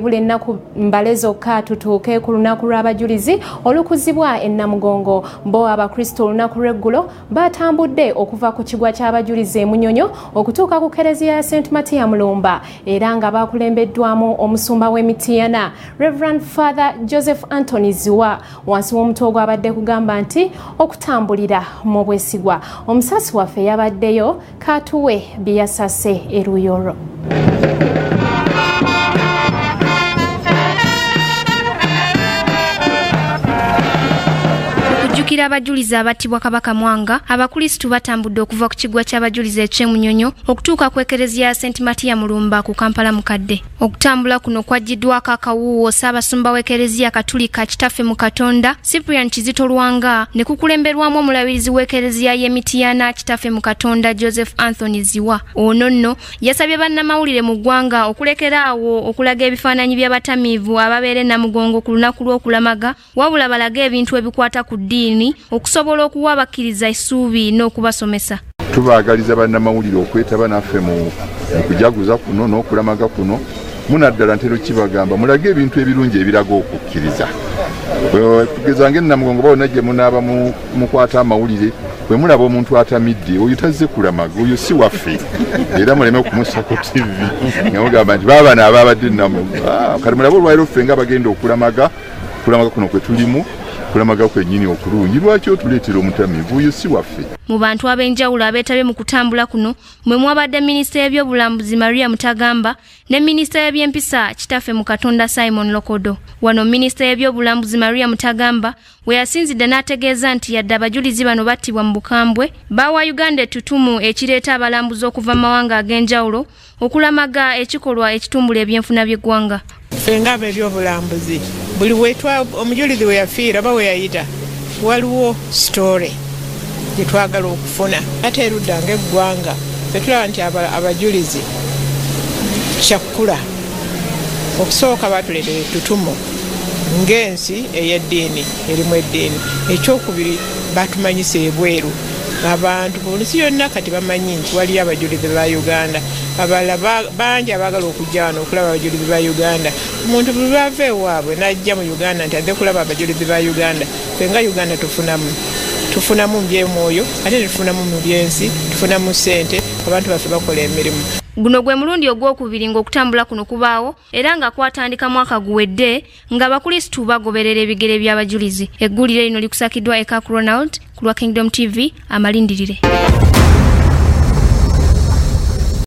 ebula ennaku mbale zokka tutuuke ku lunaku lw'abajulizi olukuzibwa e Namugongo. Bo abakristo olunaku lw'eggulo batambudde okuva ku kigwa ky'abajulizi e Munyonyo okutuuka ku kereziya ya St. Matiya Mulumba era nga bakulembeddwamu omusumba w'Emityana Reverend Father Joseph Anthony Ziwa wansi w'omutwe ogwabadde kugamba nti okutambulira mu bwesigwa. Omusasi waffe yabaddeyo katuwe byasase eruyoro. Okujjukira abajulizi abattibwa Kabaka Mwanga, abakristu batambudde okuva ku kigwa ky'abajulizi eky'e Munyonyo okutuuka ku ekereziya ya St. Matiya Mulumba ku Kampala mukadde. Okutambula kuno kwajjiddwako akawuuwo Ssaabasumba w'ekereziya Katulika Kitaffe mu Katonda Cyprian Kizito Lwanga ne kukulemberwamu omulabirizi w'ekereziya y'Emityana Kitaffe mu Katonda Joseph Anthony Ziwa. Ono nno yasabye bannamawulire mu ggwanga okulekeraawo okulaga ebifaananyi by'abatamiivu ababeera e Namugongo ku lunaku lw'okulamaga, wabula balage ebintu ebikwata ku ddiini okusobola okuwa abakkiriza essuubi n'okubasomesa. Tubaagaliza bannamawulire okwetaba naffe mu kujaguza kuno n'okulamaga kuno. Munaddala ntero kibagamba mulage ebintu ebirungi ebiraga okukkiriza. Tugeza ng'e Namugongo bawona gye munaaba mukwata amawulire bwe mulaba omuntu atamidde oyo tazze kulamaga oyo si waffe era muleme okumussa ku TV nga mugamba nti baabana abaabadde Namugongo kati mulabe olwaliro ffe nga bagenda okulamaga kuno kwe tulimu kulamaga kwennyini okulungi lwaki otuleetera omutamiivu oyo si waffe. Mu bantu ab'enjawulo abeetabye mu kutambula kuno mwe mwabadde minisita y'ebyobulambuzi Maria Mutagamba ne minisita y'ebyempisa Kitaffe mu Katonda Simon Lokodo. Wano minisita y'ebyobulambuzi Maria Mutagamba we yasinzidde n'ategeeza nti yadde abajulizi bano battibwa mu bukambwe bawa Uganda ettutumu ekireeta abalambuzi okuva mu mawanga ag'enjawulo okulamaga ekikolwa ekitumbula ebyenfuna by'eggwanga. Fenga ebyobulambuzi buli wetwa omujulizi we yafiira ba we yayita waliwo story gye twagala okufuna ate erudda ng'eggwanga ffe tulaba nti abajulizi kyakula okusooka batuleetera ettutumu ng'ensi ey'eddiini erimu eddiini. Ekyokubiri batumanyisa ebweru abantu mu nsi yonna kati bamanyi nti waliyo abajulizi ba Uganda. Abalala bangi abaagala okujja wano okulaba abajulizi ba Uganda. Omuntu bwe bava ewaabwe n'ajja mu Uganda nti adde kulaba abajulizi ba Uganda. Ffe nga Uganda tufunamu byemwoyo ate tufunamu mu byensi, tufunamu ssente, abantu baffe bakola emirimu. Guno gwe mulundi ogwokubiri ng'okutambula kuno kubaawo era nga kwatandika mwaka guwedde nga abakristu bagoberera ebigere by'abajulizi. Eggulire lino likusakiddwa Eka Ronald ku lwa Kingdom TV amalindirire.